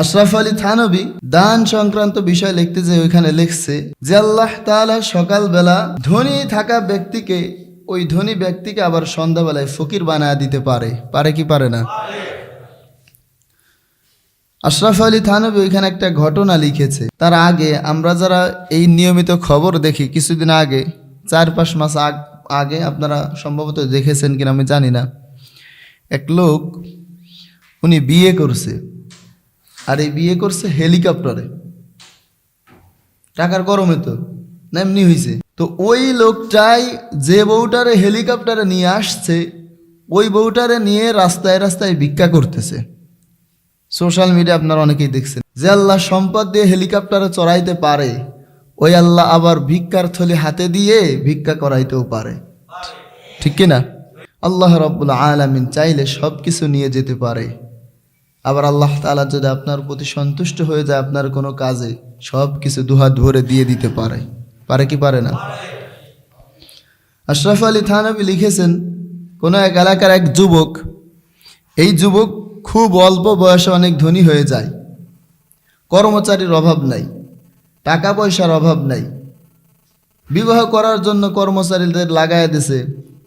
আশরাফ আলী থানভী দান সংক্রান্ত বিষয় লিখতে যে ওইখানে লিখছে যে আল্লাহ তাআলা সকালবেলা ধনী থাকা ব্যক্তিকে ওই ধনী ব্যক্তিকে আবার সন্ধ্যাবেলায় ফকির বানায় দিতে পারে, পারে কি পারে না? আশরাফ আলী থানভী ওইখানে একটা ঘটনা লিখেছে। তার আগে আমরা যারা এই নিয়মিত খবর দেখি, কিছুদিন আগে 4-5 মাস আগে আপনারা সম্ভবত দেখেছেন কিনা আমি জানি না, এক লোক উনি বিয়ে করছে, আর এই বিয়ে করছে হেলিকপ্টারে, টাকার গরমে তো না এমনি হয়েছে। তো ওই লোকটাই যে বউটারে হেলিকপ্টারে নিয়ে আসছে ওই বউটারে নিয়ে রাস্তায় রাস্তায় ভিক্ষা করতেছে। সোশ্যাল মিডিয়া আপনারা অনেকেই দেখছেন। যে আল্লাহ সম্পদ দিয়ে হেলিকপ্টারে চড়াইতে পারে ওই আল্লাহ আবার ভিক্ষার থলি হাতে দিয়ে ভিক্ষা করাইতেও পারে, ঠিক কিনা? আল্লাহ রাব্বুল আলামিন চাইলে সব কিছু নিয়ে যেতে পারে। আবার আল্লাহ তাআলা যদি আপনার প্রতি সন্তুষ্ট হয়ে যায় আপনার কোনো কাজে, সব কিছু দুহাত ভরে দিয়ে দিতে পারে, পারে কি পারে না? আশরাফ আলী থানভী লিখেছেন কোনো এক এলাকার এক যুবক, এই যুবক খুব অল্প বয়সে অনেক ধনী হয়ে যায়, কর্মচারীর অভাব নাই, টাকা পয়সার অভাব নাই, বিবাহ করার জন্য কর্মচারীদের লাগায় দিছে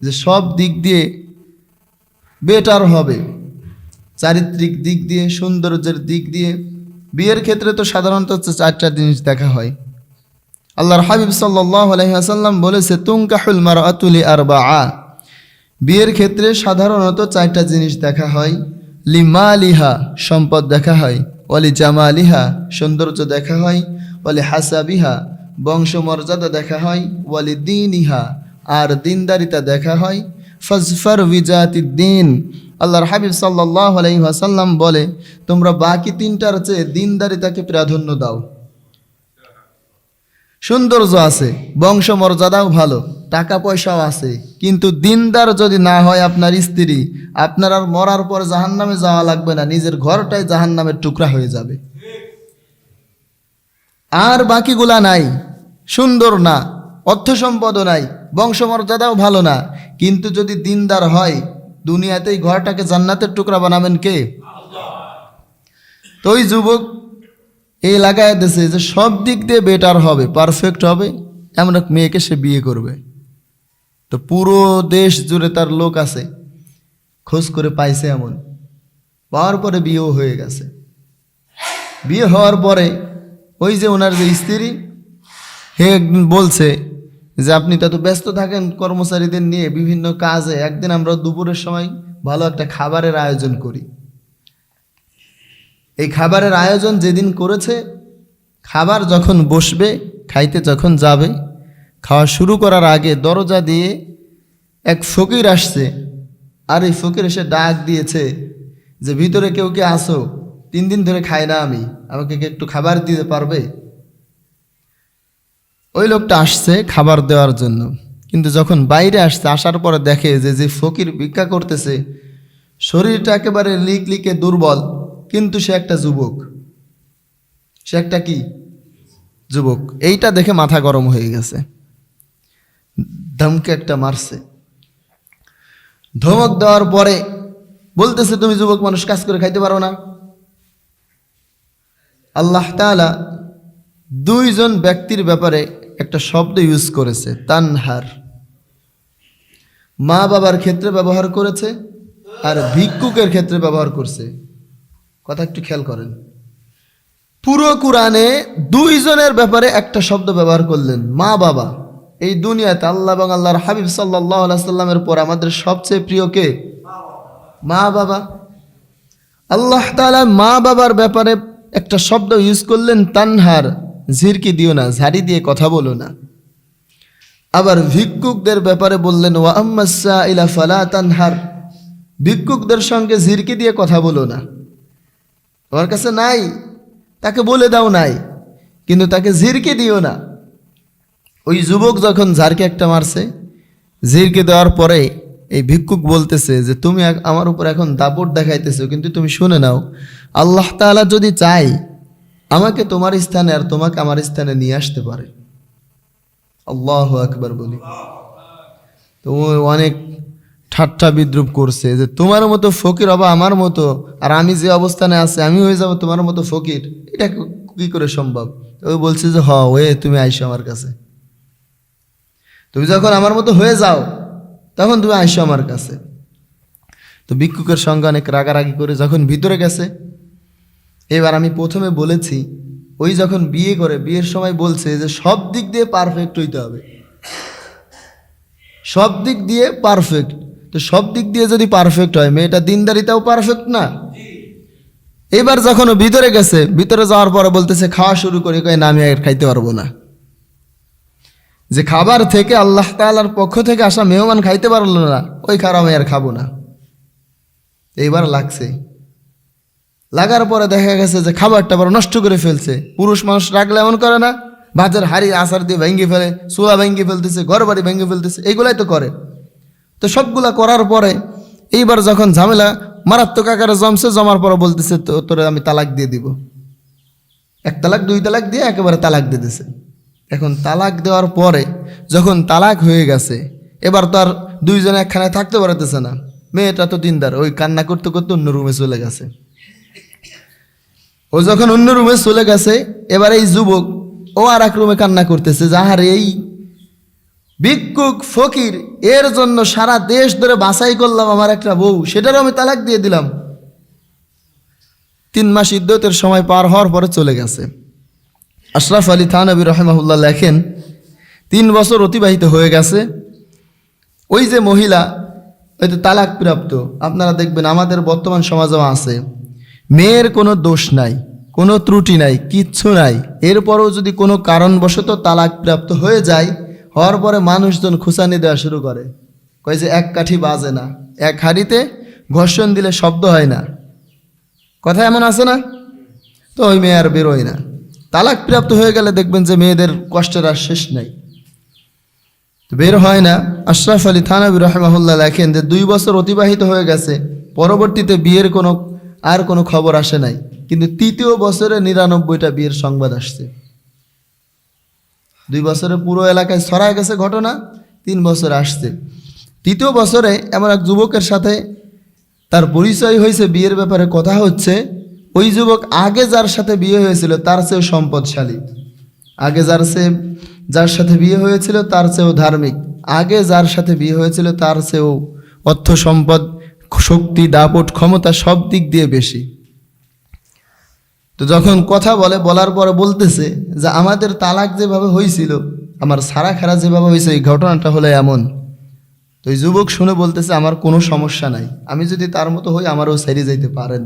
যে সব দিক দিয়ে বেটার হবে, চারিত্রিক দিক দিয়ে, সৌন্দর্যের দিক দিয়ে। বিয়ের ক্ষেত্রে তো সাধারণত 4টা জিনিস দেখা হয়। আল্লাহর হাবিব সাল্লাল্লাহু আলাইহি ওয়াসাল্লাম বলেছে তুনকাহুল মারআতু লিআরবাআ, বিয়ের ক্ষেত্রে সাধারণত 4টা জিনিস দেখা হয়। লিমালিহা, সম্পদ দেখা হয়, ওয়ালি জামালিহা, সৌন্দর্য দেখা হয়, ওয়ালি হাসাবিহা, বংশমর্যাদা দেখা হয়, ওয়ালি দীনিহা, আর দিনদারিতা দেখা হয়। ফাজফার বিজাতিদ দ্বীন, আল্লাহর হাবিব সাল্লাল্লাহু আলাইহি ওয়াসাল্লাম বলে তোমরা বাকি 3টার চেয়ে দিনদারিতাকে প্রাধান্য দাও। সৌন্দর্য আছে, বংশমর্যাদাও ভালো, টাকা পয়সাও আছে, কিন্তু দিনদার যদি না হয় আপনার স্ত্রী, আপনার আর মরার পর জাহান্নামে যাওয়া লাগবে না, নিজের ঘরটাই জাহান্নামের টুকরা হয়ে যাবে। আর বাকিগুলা নাই, সুন্দর না, অর্থ সম্পদও নাই, বংশমর্যাদাও ভালো না, কিন্তু যদি দিনদার হয় দুনিয়াতেই ঘরটাকে জান্নাতের টুকরা বানাবেন কে? তো ওই যুবক এই লাগায় দিয়েছে যে সব দিক দিয়ে বেটার হবে, পারফেক্ট হবে, এমন এক মেয়েকে সে বিয়ে করবে। তো পুরো দেশ জুড়ে তার লোক আছে, খোঁজ করে পাইছে, এমন পাওয়ার পরে বিয়েও হয়ে গেছে। বিয়ে হওয়ার পরে ওই যে ওনার যে স্ত্রী, হে একদিন বলছে যে আপনি তো এত ব্যস্ত থাকেন কর্মচারীদের নিয়ে বিভিন্ন কাজে, একদিন আমরা দুপুরের সময় ভালো একটা খাবারের আয়োজন করি। এই খাবারের আয়োজন যেদিন করেছে, খাবার যখন বসবে, খাইতে যখন যাবে, খাওয়া শুরু করার আগে দরজা দিয়ে এক ফকির আসছে, আর এই ফকির এসে ডাক দিয়েছে যে ভিতরে কেউ কে আসো, 3 দিন ধরে খাই না আমি, আমাকে একটু খাবার দিতে পারবে? ওই লোকটা আসছে খাবার দেওয়ার জন্য, কিন্তু যখন বাইরে আসছে, আসার পরে দেখে যে ফকির ভিক্ষা করতেছে শরীরটা একেবারে লিকলিকে দুর্বল, কিন্তু সে একটা যুবক, সে একটা কি যুবক। এইটা দেখে মাথা গরম হয়ে গেছে, ধমকে একটা মারছে। ধমক দেওয়ার পরে বলতেছে তুমি যুবক মানুষ, কাজ করে খাইতে পারো না? আল্লাহ তাআলা 2 জন ব্যক্তির ব্যাপারে একটা শব্দ ইউজ করেছে, তানহার। মা বাবার ক্ষেত্রে ব্যবহার করেছে আর ভিক্ষুকের ক্ষেত্রে ব্যবহার করছে। কথা একটু খেয়াল করেন, পুরো কোরআনে 2 জনের ব্যাপারে একটা শব্দ ব্যবহার করলেন, মা বাবা। এই দুনিয়াতে আল্লাহ এবং আল্লাহর হাবিব সাল্লাল্লাহু আলাইহি সাল্লামের পর আমাদের সবচেয়ে প্রিয় কে? মা বাবা। আল্লাহ তাআলা মা বাবার ব্যাপারে একটা শব্দ ইউজ করলেন, তানহার, ঝিরকি দিও না, ঝাড়ি দিয়ে কথা বলো না। আবার ভিক্ষুকদের ব্যাপারে বললেন, ওয়া আম্মাস সাইলা ফালা তানহার, ভিক্ষুকদের সঙ্গে ঝিরকি দিয়ে কথা বলো না। তোমার কাছে নাই, তাকে বলে দাও নাই, কিন্তু তাকে ঝিরকি দিও না। ওই যুবক যখন ঝাড়কি একটা মারছে, ঝিরকি দেওয়ার পরে এই ভিক্ষুক বলতেছে যে তুমি আমার উপর এখন দাপট দেখাইতেছো, কিন্তু তুমি শুনে নাও, আল্লাহ তাআলা যদি চাই আমাকে তোমার স্থানে আর তোমাকে আমার স্থানে নিয়ে আসতে পারে। আল্লাহু আকবার বলি। তো অনেক ঠাট্টা বিদ্রুপ করছে যে তোমার মতো ফকির হবা আমার মতো, আর আমি যে অবস্থানে আছি আমি হয়ে যাব তোমার মতো ফকির, এটা কি করে সম্ভব? ওই বলছে যে তুমি আইসো আমার কাছে, তুমি যখন আমার মতো হয়ে যাও তখন তুমি আইসো আমার কাছে। তো ভিক্ষুকের সঙ্গে অনেক রাগারাগি করে যখন ভিতরে গেছে, এবার আমি প্রথমে বলেছি ওই যখন বিয়ে করে বিয়ের সময় বলছে যে সব দিক দিয়ে পারফেক্ট হইতে হবে, সব দিক দিয়ে পারফেক্ট। তো সব দিক দিয়ে যদি পারফেক্ট হয়, মেয়েটা দিনদারিতাও পারফেক্ট না? এবার যখন ও ভিতরে গেছে, ভিতরে যাওয়ার পরে বলতেছে খাওয়া শুরু করি, কয় না আমি আর খাইতে পারবো না। যে খাবার থেকে আল্লাহ তাআলার পক্ষ থেকে আসা মেহমান খাইতে পারলো না, ওই খাবার আমি আর খাবো না। এইবার লাগছে, লাগার পরে দেখা গেছে যে খাবারটা বড় নষ্ট করে ফেলছে। পুরুষ মানুষ রাখলে এমন করে না? ভাতের হাড়ি আচার দিয়ে ভেঙে ফেলে, চুলা ভেঙে ফেলতেছে, ঘর বাড়ি ভেঙে ফেলতেছে, এইগুলাই তো করে। তো সবগুলা করার পরে এইবার যখন ঝামেলা মারাত্মক আকারে জমছে, জমার পরে বলতেছে তোরে আমি তালাক দিয়ে দিব। 1 তালাক 2 তালাক দিয়ে একেবারে তালাক দিয়ে দিছে। এখন তালাক দেওয়ার পরে যখন তালাক হয়ে গেছে, এবার তো আর দুইজনে একখানায় থাকতে পারতেছে না। মেয়েটা তো দিনদার, ওই কান্না করতে করতে অন্য রুমে চলে গেছে। ও যখন অন্য রুমে চলে গেছে, এবার এই যুবক ও আর এক রুমে কান্না করতেছে যে আহারে এই ভিক্ষুক ফকির, এর জন্য সারা দেশ ধরে বাছাই করলাম আমার একটা বউ, সেটারও আমি তালাক দিয়ে দিলাম। 3 মাস ইদ্যতের সময় পার হওয়ার পরে চলে গেছে। আশরাফ আলী থানভী রাহিমাহুল্লাহ লেখেন 3 বছর অতিবাহিত হয়ে গেছে। ওই যে মহিলা হয়তো তালাক প্রাপ্ত, আপনারা দেখবেন আমাদের বর্তমান সমাজেও আছে, মেয়ের কোনো দোষ নাই, কোনো ত্রুটি নাই, কিচ্ছু নাই, এরপরও যদি কোনো কারণবশত তালাক প্রাপ্ত হয়ে যায়, হওয়ার পরে মানুষজন খুসানি দেওয়া শুরু করে, কয় যে 1 কাঠি বাজে না, 1 হাঁড়িতে ঘর্ষণ দিলে শব্দ হয় না, কথা এমন আছে না? তো ওই মেয়ে আর বেরোয় না। তালাক প্রাপ্ত হয়ে গেলে দেখবেন যে মেয়েদের কষ্টের আর শেষ নাই, বের হয় না। আশরাফ আলী থানভী রাহিমাহুল্লাহ লেখেন যে 2 বছর অতিবাহিত হয়ে গেছে, পরবর্তীতে বিয়ের কোনো খবর আসে নাই, কিন্তু 3য় বছরে 99টা বিয়ের সংবাদ আসছে। 2 বছরে পুরো এলাকায় ছড়ায় গেছে ঘটনা, 3 বছর আসছে। 3য় বছরে এমন এক যুবকের সাথে তার পরিচয় হয়েছে, বিয়ের ব্যাপারে কথা হচ্ছে। ওই যুবক আগে যার সাথে বিয়ে হয়েছিল তার চেয়েও সম্পদশালী, আগে যার সাথে বিয়ে হয়েছিল তার চেয়েও ধার্মিক, আগে যার সাথে বিয়ে হয়েছিল তার চেয়েও অর্থ সম্পদ, শক্তি, দাপট, ক্ষমতা সব দিক দিয়ে বেশি। তো যখন কথা বলার পরে বলতেছে যে আমাদের তালাক যেভাবে হয়েছিল, আমার সারা খারা যেভাবে হয়েছে, এই ঘটনাটা হলো এমন। তো এই যুবক শুনে বলতেছে আমার কোনো সমস্যা নাই, আমি যদি তার মতো হই আমারও ছেড়ে যাইতে পারেন।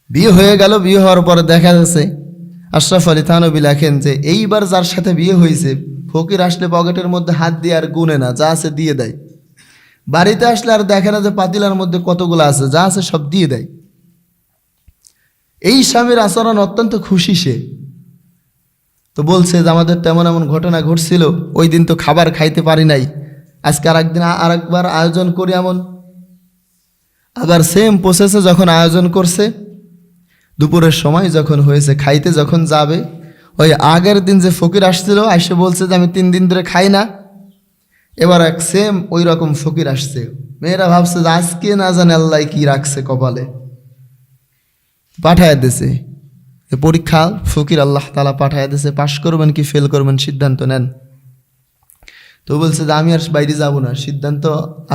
বিয়ে হয়ে গেল। বিয়ে হওয়ার পরে দেখা যাচ্ছে আশরাফ আলী থানভী লেখেন যে এইবার যার সাথে বিয়ে হয়েছে, ফকির আসলে পকেটের মধ্যে হাত দিয়ে আর গুনে না, যা আছে দিয়ে দেয়। বাড়িতে আসলে আর দেখে না যে পাতিলার মধ্যে কতগুলো আছে, যা আছে সব দিয়ে দেয়। এই স্বামীর আচরণ অত্যন্ত খুশি সে। তো বলছে যে আমাদের তেমন এমন ঘটনা ঘটছিল, ওই দিন তো খাবার খাইতে পারি নাই, আজকে আরেকবার আয়োজন করি এমন। আবার সেম প্রসেসে যখন আয়োজন করছে, দুপুরের সময় যখন হয়েছে, খাইতে যখন যাবে, ওই আগের দিন যে ফকির আসছিল এসে বলছে যে আমি 3 দিন ধরে খাই না। এবার এক সেম ওই রকম ফকির আসছে। মেয়েরা ভাবছে যে আজকে না জানে আল্লাহ কি রাখছে কপালে, পাঠায় দিছে পরীক্ষা। ফকির আল্লাহ তাআলা পাঠায় দিছে, পাশ করবেন কি ফেল করবেন সিদ্ধান্ত নেন। তো বলছে যে আমি আর বাইরে যাব না, সিদ্ধান্ত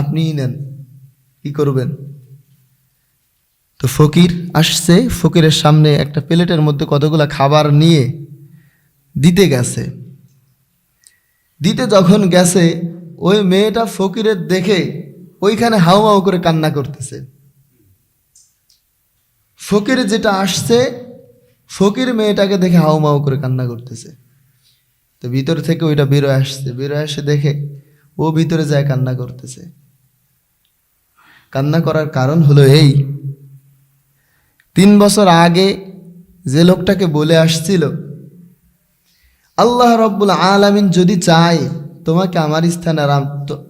আপনিই নেন, কি করবেন। তো ফকির আসছে, ফকিরের সামনে একটা প্লেটের মধ্যে কতগুলা খাবার নিয়ে দিতে গেছে। দিতে যখন গেছে, ওই মেয়েটা ফকিরের দেখে ওইখানে হাউমাউ করে কান্না করতেছে। ফকির যেটা আসছে, ফকির মেয়েটাকে দেখে হাউমাউ করে কান্না করতেছে। তো ভিতর থেকে ওইটা বেরোয় আসছে, বেরোয় এসে দেখে ও ভিতরে যায় কান্না করতেছে। কান্না করার কারণ হলো এই, 3 বছর আগে যে লোকটাকে বলে আসছিল আল্লাহ রাব্বুল আলামিন যদি চায় তোমাকে আমার স্থানে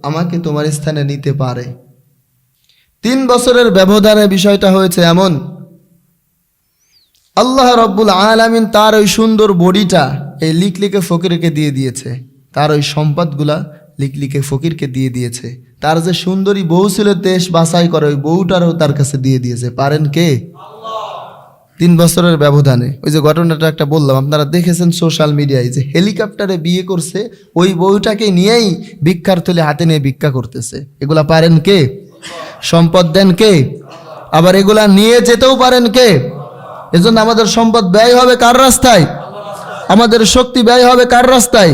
আমাকে তোমার স্থানে নিতে পারে। 3 বছরের ব্যবধানে বিষয়টা হয়েছে এমন, আল্লাহ রাব্বুল আলামিন তার ওই সুন্দর বডিটা এই লিকলিকে ফকিরকে দিয়ে দিয়েছে, তার ওই সম্পদগুলা লিকলিকে ফকিরকে দিয়ে দিয়েছে। তার যে সুন্দরী বউ ছিল দেশ বাছাই করে ওই বউটারও তার কাছে দিয়ে দিয়েছে। পারেন কে? 3 বছরের ব্যবধানে। ওই যে ঘটনাটা একটা বললাম, আপনারা দেখেছেন সোশ্যাল মিডিয়ায়, যে হেলিকপ্টারে বিয়ে করছে, ওই বউটাকে নিয়েই ভিক্ষার থলে হাতে নিয়ে ভিক্ষা করতেছে। এগুলা পারেন কে? সম্পদ দেন কে? আবার এগুলা নিয়ে যেতেও পারেন কে? এজন্য আমাদের সম্পদ ব্যয় হবে কার রাস্তায়? আমাদের শক্তি ব্যয় হবে কার রাস্তায়?